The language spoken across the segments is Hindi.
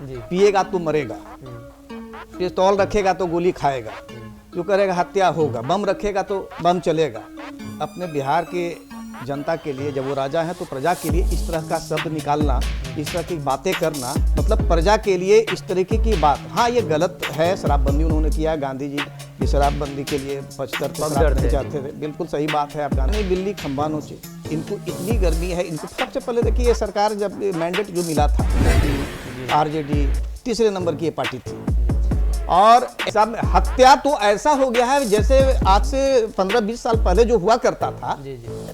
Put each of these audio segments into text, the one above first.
पिएगा तो मरेगा, पिस्तौल रखेगा तो गोली खाएगा, जो करेगा हत्या होगा, बम रखेगा तो बम चलेगा। अपने बिहार के जनता के लिए जब वो राजा है तो प्रजा के लिए इस तरह का शब्द निकालना, इस तरह की बातें करना, मतलब प्रजा के लिए इस तरीके की बात, हाँ ये गलत है। शराबबंदी उन्होंने किया, गांधी जी की शराबबंदी के लिए 75 नहीं चाहते थे, बिल्कुल सही बात है। आप जानते हैं बिल्ली खंबा नोचे, इनको इतनी गर्मी है। इनको सबसे पहले देखिए, सरकार जब मैंडेट जो मिला था, आरजेडी तीसरे नंबर की ये पार्टी थी, और सब हत्या तो ऐसा हो गया है जैसे आज से 15-20 साल पहले जो हुआ करता था,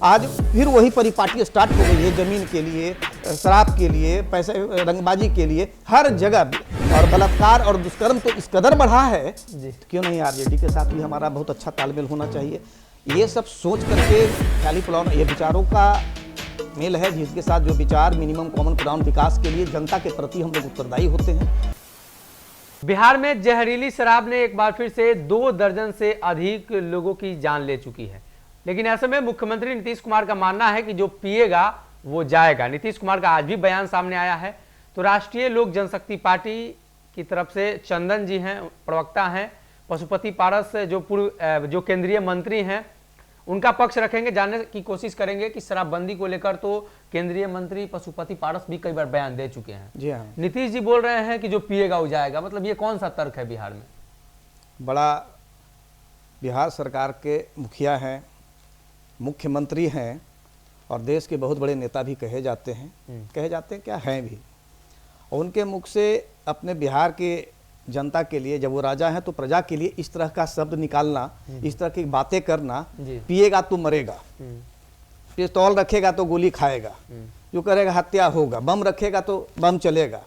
आज फिर वही परिपाटी स्टार्ट हो गई है। जमीन के लिए, शराब के लिए, पैसे रंगबाजी के लिए, हर जगह। और बलात्कार और दुष्कर्म तो इस कदर बढ़ा है, क्यों नहीं आरजेडी के साथ भी हमारा बहुत अच्छा तालमेल होना चाहिए। ये सब सोच करके ख्याली पुलाव, ये विचारों का मेल है जिसके साथ जो विचार मिनिमम कॉमन ग्राउंड विकास के लिए जनता के प्रति हम लोग उत्तरदायी होते हैं। बिहार में जहरीली शराब ने एक बार फिर से 2 दर्जन से अधिक लोगों की जान ले चुकी है, लेकिन ऐसे में मुख्यमंत्री नीतीश कुमार का मानना है कि जो पिएगा वो जाएगा। नीतीश कुमार का आज भी बयान सामने आया है। तो राष्ट्रीय लोक जनशक्ति पार्टी की तरफ से चंदन जी हैं, प्रवक्ता हैं, पशुपति पारस जो केंद्रीय मंत्री हैं, उनका पक्ष रखेंगे। जानने की कोशिश करेंगे कि शराबबंदी को लेकर तो केंद्रीय मंत्री पशुपति पारस भी कई बार बयान दे चुके हैं। जी हाँ। नीतीश जी बोल रहे हैं कि जो पिएगा वो जाएगा, मतलब ये कौन सा तर्क है बिहार में? बड़ा बिहार सरकार के मुखिया हैं, मुख्यमंत्री हैं, और देश के बहुत बड़े नेता भी कहे जाते हैं, क्या हैं भी। और उनके मुख से अपने बिहार के जनता के लिए जब वो राजा है तो प्रजा के लिए इस तरह का शब्द निकालना, इस तरह की बातें करना, पिएगा तो मरेगा, पिस्तौल रखेगा तो गोली खाएगा, जो करेगा हत्या होगा, बम रखेगा तो बम चलेगा,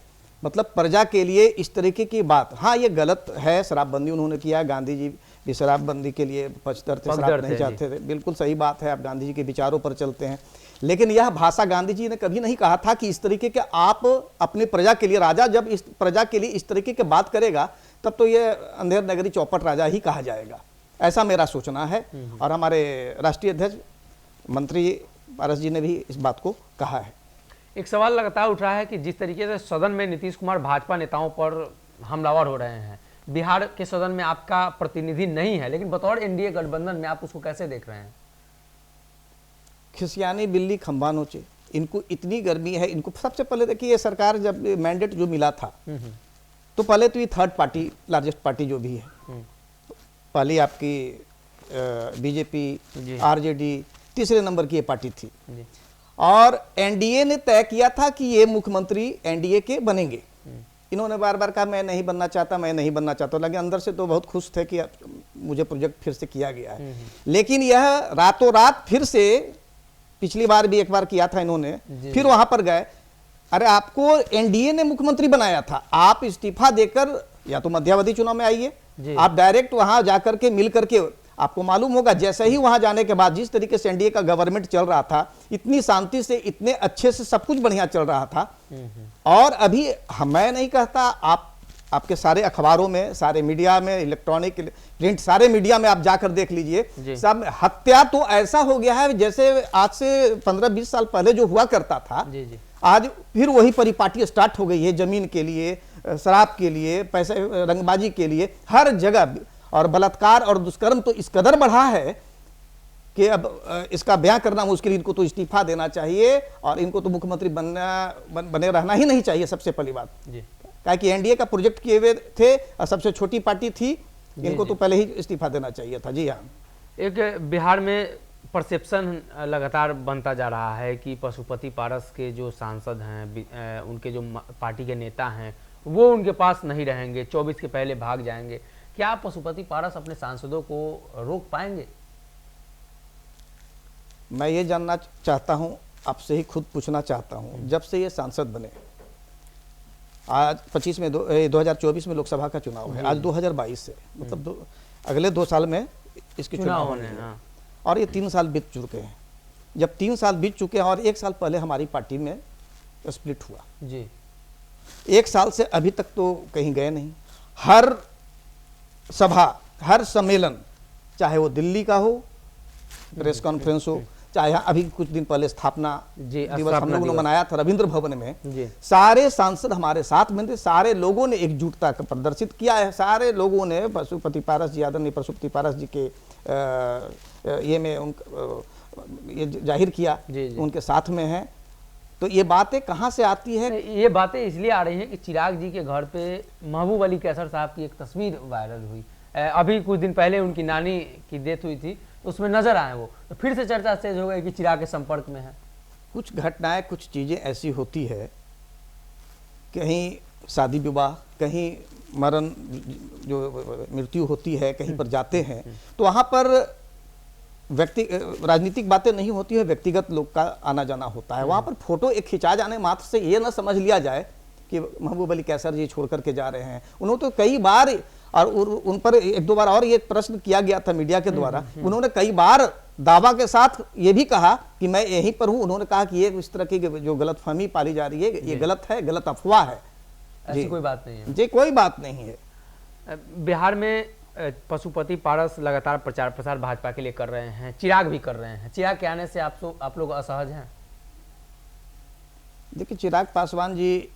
मतलब प्रजा के लिए इस तरीके की बात, हाँ ये गलत है। शराबबंदी उन्होंने किया, गांधी जी भी शराबबंदी के लिए 75 शराब नहीं चाहते थे, बिल्कुल सही बात है। आप गांधी जी के विचारों पर चलते हैं, लेकिन यह भाषा गांधी जी ने कभी नहीं कहा था कि इस तरीके के आप अपनी प्रजा के लिए, राजा जब इस प्रजा के लिए इस तरीके की बात करेगा तब तो ये अंधेर नगरी चौपट राजा ही कहा जाएगा, ऐसा मेरा सोचना है। और हमारे राष्ट्रीय अध्यक्ष मंत्री पारस जी ने भी इस बात को कहा है। एक सवाल लगातार उठ रहा है कि जिस तरीके से सदन में नीतीश कुमार भाजपा नेताओं पर हमलावर हो रहे हैं, बिहार के सदन में आपका प्रतिनिधि नहीं है, लेकिन बतौर एनडीए गठबंधन में आप उसको कैसे देख रहे हैं? खिसियानी बिल्ली खंबा नोचे, इनको इतनी गर्मी है। इनको सबसे पहले देखिए, ये सरकार जब मैंडेट जो मिला था तो पहले तो ये थर्ड पार्टी, लार्जेस्ट पार्टी जो भी है, पहले आपकी बीजेपी, आरजेडी तीसरे नंबर की ये पार्टी थी, और एनडीए ने तय किया था कि ये मुख्यमंत्री एनडीए के बनेंगे। इन्होंने बार बार कहा मैं नहीं बनना चाहता, मैं नहीं बनना चाहता, लेकिन अंदर से तो बहुत खुश थे कि मुझे प्रोजेक्ट फिर से किया गया है। लेकिन यह रातों रात फिर से, पिछली बार भी एक बार किया था इन्होंने, फिर वहां पर गए। अरे आपको एनडीए ने मुख्यमंत्री बनाया था, आप इस्तीफा देकर या तो मध्यावधि चुनाव में आइए, आप डायरेक्ट वहां जाकर के मिल करके, आपको मालूम होगा जैसे ही वहां जाने के बाद जिस तरीके से एनडीए का गवर्नमेंट चल रहा था, इतनी शांति से, इतने अच्छे से सब कुछ बढ़िया चल रहा था। और अभी मैं नहीं कहता, आपके सारे अखबारों में, सारे मीडिया में, इलेक्ट्रॉनिक प्रिंट सारे मीडिया में आप जाकर देख लीजिए, सब हत्या तो ऐसा हो गया है जैसे आज से 15-20 साल पहले जो हुआ करता था, आज फिर वही परिपाटी स्टार्ट हो गई है। जमीन के लिए, शराब के लिए, पैसे रंगबाजी के लिए, हर जगह। और बलात्कार और दुष्कर्म तो इस कदर बढ़ा है कि अब इसका बयां करना मुश्किल। इनको तो इस्तीफा देना चाहिए और इनको तो मुख्यमंत्री बने रहना ही नहीं चाहिए, सबसे पहली बात। क्या कि एनडीए का प्रोजेक्ट किए हुए थे और सबसे छोटी पार्टी थी, इनको तो पहले ही इस्तीफा देना चाहिए था। जी हाँ। एक बिहार में परसेप्शन लगातार बनता जा रहा है कि पशुपति पारस के जो सांसद हैं, उनके जो पार्टी के नेता हैं, वो उनके पास नहीं रहेंगे, 24 के पहले भाग जाएंगे। क्या पशुपति पारस अपने सांसदों को रोक पाएंगे? मैं ये जानना चाहता हूं, आपसे ही खुद पूछना चाहता हूं, जब से ये सांसद बने, आज 2024 में लोकसभा का चुनाव है, आज 2022 है, मतलब अगले 2 साल में इसके चुनाव होने हैं, और ये 3 साल बीत चुके हैं। जब 3 साल बीत चुके हैं और 1 साल पहले हमारी पार्टी में स्प्लिट हुआ जी, 1 साल से अभी तक तो कहीं गए नहीं। हर सभा, हर सम्मेलन, चाहे वो दिल्ली का हो, प्रेस कॉन्फ्रेंस हो, चाहे यहाँ अभी कुछ दिन पहले स्थापना जी, दिवस हम स्थापना लोगों ने दिवस। मनाया था रविंद्र भवन में, जी। सारे सांसद हमारे साथ में थे, सारे लोगों ने एकजुटता का प्रदर्शित किया है, सारे लोगों ने पशुपति पारस जी, आदरणीय पशुपति पारस जी के ये में ये जाहिर किया जी, जी। उनके साथ में है। तो ये बातें कहाँ से आती है? ये बातें इसलिए आ रही हैं कि चिराग जी के घर पे महबूब अली कैसर साहब की एक तस्वीर वायरल हुई, अभी कुछ दिन पहले उनकी नानी की डेथ हुई थी, उसमें नजर आए वो, तो फिर से चर्चा तेज हो गई कि चिराग के संपर्क में है। कुछ घटनाएं, कुछ चीज़ें ऐसी होती है, कहीं शादी विवाह, कहीं मरण जो मृत्यु होती है, कहीं पर जाते हैं तो वहाँ पर राजनीतिक बातें नहीं होती है, व्यक्तिगत लोग का आना जाना होता है। वहाँ पर फोटो एक खिंचा जाने मात्र से ये ना समझ लिया जाए कि महबूब अली कैसर जी छोड़ करके जा रहे हैं। उन्होंने तो कई बार, और उन पर एक दो बार और ये प्रश्न किया गया था मीडिया के द्वारा, उन्होंने कई बार दावा के साथ ये भी कहा कि मैं यहीं पर हूँ। उन्होंने कहा कि ये इस तरह की जो गलतफहमी पाली जा रही है ये गलत है, गलत अफवाह है। ऐसी कोई बात नहीं है जी, कोई बात नहीं है। बिहार में पशुपति पारस लगातार प्रचार प्रसार भाजपा के लिए कर रहे हैं, चिराग भी कर रहे हैं। चिराग के आने से आप लोग असहज हैं? देखिए, चिराग पासवान जी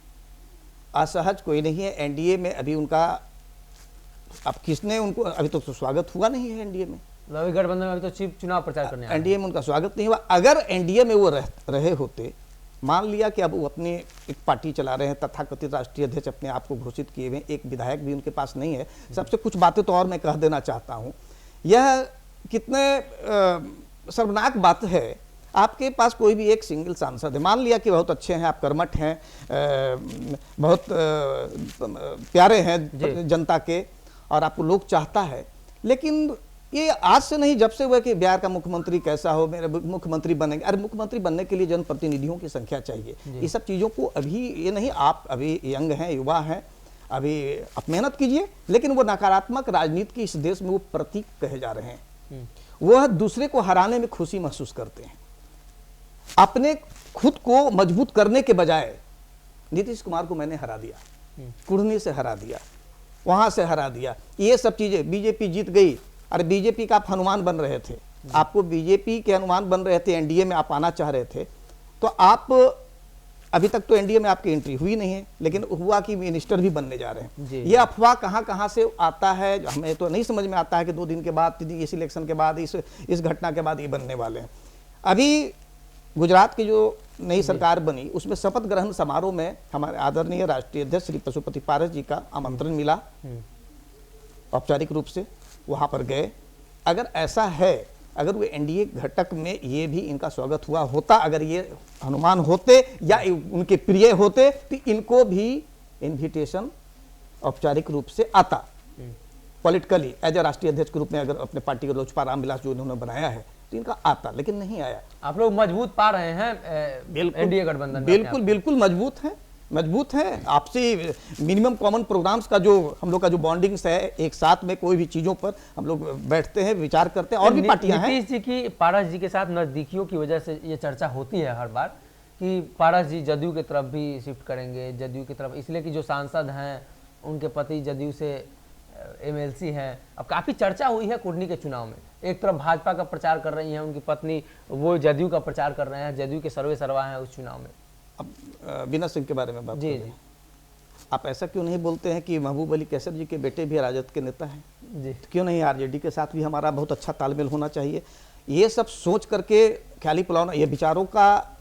असहज कोई नहीं है। एनडीए में अभी उनका, अब किसने उनको, अभी तो स्वागत हुआ नहीं है एनडीए में, अभी गठबंधन में अभी तो सिर्फ चुनाव प्रचार करने आए हैं। एनडीए में उनका स्वागत नहीं हुआ। अगर एनडीए में वो रहे होते, मान लिया कि अब वो अपनी एक पार्टी चला रहे हैं, तथाकथित राष्ट्रीय अध्यक्ष अपने आप को घोषित किए हुए, एक विधायक भी उनके पास नहीं है। सबसे कुछ बातें तो और मैं कह देना चाहता हूँ, यह कितने शर्मनाक बात है। आपके पास कोई भी एक सिंगल सांसद है, मान लिया कि बहुत अच्छे हैं, आप कर्मठ हैं, बहुत प्यारे हैं जनता के और आपको लोग चाहता है, लेकिन ये आज से नहीं, जब से हुआ कि बिहार का मुख्यमंत्री कैसा हो, मेरे मुख्यमंत्री बनेंगे। अरे मुख्यमंत्री बनने के लिए जनप्रतिनिधियों की संख्या चाहिए। ये सब चीज़ों को अभी ये नहीं, आप अभी यंग हैं, युवा हैं, अभी आप मेहनत कीजिए, लेकिन वो नकारात्मक राजनीति की इस देश में वो प्रतीक कहे जा रहे हैं। वह दूसरे को हराने में खुशी महसूस करते हैं, अपने खुद को मजबूत करने के बजाय। नीतीश कुमार को मैंने हरा दिया, कुढ़नी से हरा दिया, वहां से हरा दिया, ये सब चीजें, बीजेपी जीत गई। अरे बीजेपी का आप हनुमान बन रहे थे, आपको बीजेपी के हनुमान बन रहे थे, एनडीए में आप आना चाह रहे थे, तो आप अभी तक तो एनडीए में आपकी एंट्री हुई नहीं है, लेकिन हुआ कि मिनिस्टर भी बनने जा रहे हैं। ये अफवाह कहां से आता है, हमें तो नहीं समझ में आता है कि 2 दिन के बाद, इस इलेक्शन के बाद, इस घटना के बाद ये बनने वाले हैं। अभी गुजरात की जो नई सरकार बनी, उसमें शपथ ग्रहण समारोह में हमारे आदरणीय राष्ट्रीय अध्यक्ष श्री पशुपति पारस जी का आमंत्रण मिला, औपचारिक रूप से वहां पर गए। अगर ऐसा है, अगर वो एनडीए घटक में ये भी इनका स्वागत हुआ होता, अगर ये हनुमान होते या उनके प्रिय होते, तो इनको भी इनविटेशन औपचारिक रूप से आता, पॉलिटिकली एज ए राष्ट्रीय अध्यक्ष के रूप में, अगर अपने पार्टी का लोजपा रामविलास जो उन्होंने बनाया है, तो इनका आता, लेकिन नहीं आया। आप लोग मजबूत पा रहे हैं एनडीए गठबंधन? बिल्कुल मजबूत है। आपसी मिनिमम कॉमन प्रोग्राम्स का जो हम लोग का जो बॉन्डिंग्स है, एक साथ में कोई भी चीजों पर हम लोग बैठते हैं, विचार करते हैं। और भी पार्टियां हैं। नीतीश जी की पारस जी के साथ नजदीकियों की वजह से ये चर्चा होती है हर बार कि पारस जी जदयू की तरफ भी शिफ्ट करेंगे, जदयू की तरफ, इसलिए कि जो सांसद हैं उनके पति जदयू से एमएलसी हैं। अब काफी चर्चा हुई है कुढ़नी के चुनाव में, एक तरफ भाजपा का प्रचार कर रही हैं, उनकी पत्नी वो जदयू का प्रचार कर रहे हैं, जदयू के सर्वे सर्वा हैं उस चुनाव में। अब बिना सिंह के बारे में बात जी, जी, आप ऐसा क्यों नहीं बोलते हैं कि महबूब अली कैसर जी के बेटे भी राजद के नेता हैं जी? तो क्यों नहीं आरजेडी के साथ भी हमारा बहुत अच्छा तालमेल होना चाहिए। ये सब सोच करके ख्याली पुलाव, ये विचारों का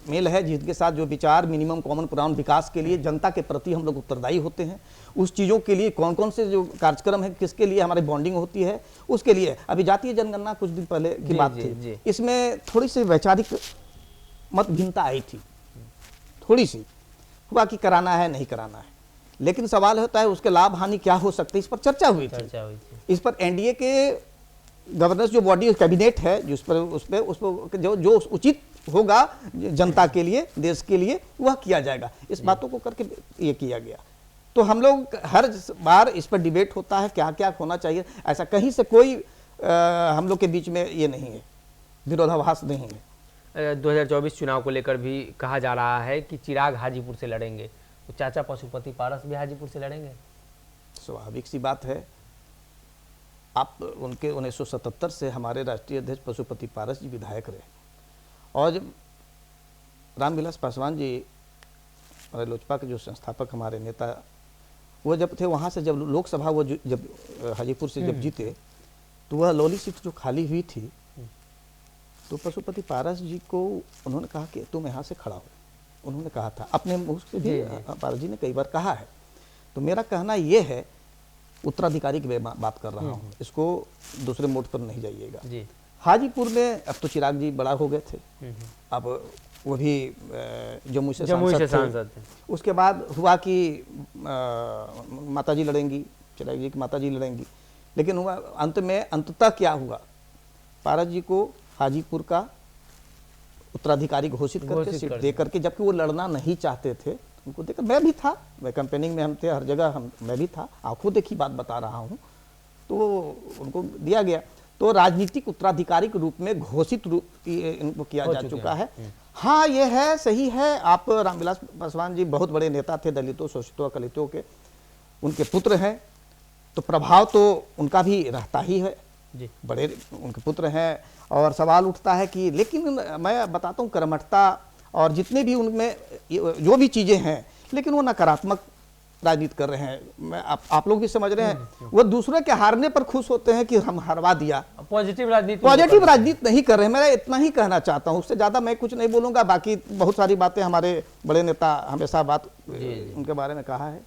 मेल है, जिसके साथ जो विचार मिनिमम कॉमन प्रोग्राम विकास के लिए जनता के प्रति हम लोग उत्तरदायी होते हैं, उस चीज़ों के लिए कौन कौन से जो कार्यक्रम है, किसके लिए हमारी बॉन्डिंग होती है, उसके लिए। अभी जातीय जनगणना कुछ दिन पहले की बात थी, इसमें थोड़ी सी वैचारिक मत भिन्नता आई थी, थोड़ी सी हुआ कि कराना है नहीं कराना है, लेकिन सवाल होता है उसके लाभ हानि क्या हो सकते हैं, इस पर चर्चा हुई थी। इस पर एनडीए के गवर्नेंस जो बॉडी कैबिनेट है, जिस पर उस पर जो उचित होगा जनता के लिए, देश के लिए, वह किया जाएगा। इस बातों को करके ये किया गया। तो हम लोग हर बार इस पर डिबेट होता है क्या क्या होना चाहिए, ऐसा कहीं से कोई हम लोग के बीच में ये नहीं है, विरोधाभास नहीं है। 2024 चुनाव को लेकर भी कहा जा रहा है कि चिराग हाजीपुर से लड़ेंगे, तो चाचा पशुपति पारस भी हाजीपुर से लड़ेंगे? स्वाभाविक सी बात है। आप उनके 1977 से हमारे राष्ट्रीय अध्यक्ष पशुपति पारस जी विधायक रहे, और जब रामविलास पासवान जी हमारे लोजपा के जो संस्थापक हमारे नेता, वो जब थे वहाँ से, जब लोकसभा वो जब हाजीपुर से जब जीते, तो वह लौली सीट जो खाली हुई थी, तो पशुपति पारस जी को उन्होंने कहा कि तुम यहाँ से खड़ा हो। उन्होंने कहा था अपने मुँह से भी, पारस जी ने कई बार कहा है। तो मेरा कहना ये है, उत्तराधिकारी की बात कर रहा हूँ, इसको दूसरे मोड पर नहीं जाइएगा। हाजीपुर में अब तो चिराग जी बड़ा हो गए थे, अब वो भी जम्मू से सांसद थे। उसके बाद हुआ कि माताजी लड़ेंगी, चिराग जी की माताजी लड़ेंगी, लेकिन हुआ अंत में, अंततः क्या हुआ, पारस जी को हाजीपुर का उत्तराधिकारी घोषित करके सीट दे करके, जबकि वो लड़ना नहीं चाहते थे, उनको देखकर मैं भी था, मैं कैंपेनिंग में हम थे, हर जगह मैं भी था, आंखों देखी बात बता रहा हूँ, तो उनको दिया गया। तो राजनीतिक उत्तराधिकारी के रूप में घोषित रूप इनको किया जा चुका है। हाँ, ये है, सही है। आप रामविलास पासवान जी बहुत बड़े नेता थे, दलितों, शोषितों, दलितों के उनके पुत्र हैं, तो प्रभाव तो उनका भी रहता ही है जी, बड़े उनके पुत्र हैं। और सवाल उठता है कि, लेकिन मैं बताता हूँ, कर्मठता और जितने भी उनमें जो भी चीज़ें हैं, लेकिन वो नकारात्मक राजनीति कर रहे हैं। मैं आप लोग भी समझ रहे हैं, वो दूसरे के हारने पर खुश होते हैं कि हम हरवा दिया। पॉजिटिव राजनीति नहीं कर रहे हैं। मैं इतना ही कहना चाहता हूँ, उससे ज़्यादा मैं कुछ नहीं बोलूँगा। बाकी बहुत सारी बातें हमारे बड़े नेता हमेशा बात उनके बारे में कहा है।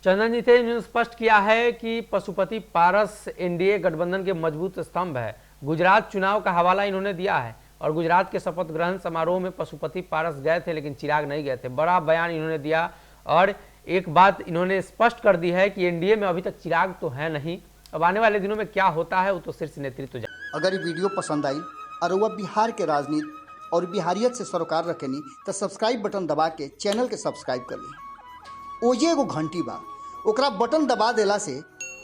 चंदन जी थे, इन्होंने स्पष्ट किया है कि पशुपति पारस एनडीए गठबंधन के मजबूत स्तंभ है। गुजरात चुनाव का हवाला इन्होंने दिया है, और गुजरात के शपथ ग्रहण समारोह में पशुपति पारस गए थे, लेकिन चिराग नहीं गए थे। बड़ा बयान इन्होंने दिया, और एक बात इन्होंने स्पष्ट कर दी है कि एनडीए में अभी तक चिराग तो है नहीं। अब आने वाले दिनों में क्या होता है वो तो शीर्ष नेतृत्व जाने। अगर ये वीडियो पसंद आई और वह बिहार के राजनीति और बिहारियत से सरोकार रखेनी, तो सब्सक्राइब बटन दबा के चैनल के सब्सक्राइब कर ली। ओजे एगो घंटी बा, ओकरा बटन दबा देला से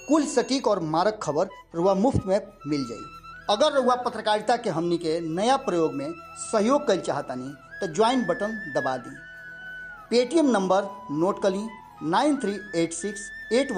कुल सटीक और मारक खबर रुआ मुफ्त में मिल जाई। अगर रुआ पत्रकारिता के हमनी के नया प्रयोग में सहयोग कर चाहतानी, तो ज्वाइन बटन दबा दी। पेटीएम नंबर नोट कर ली, 938681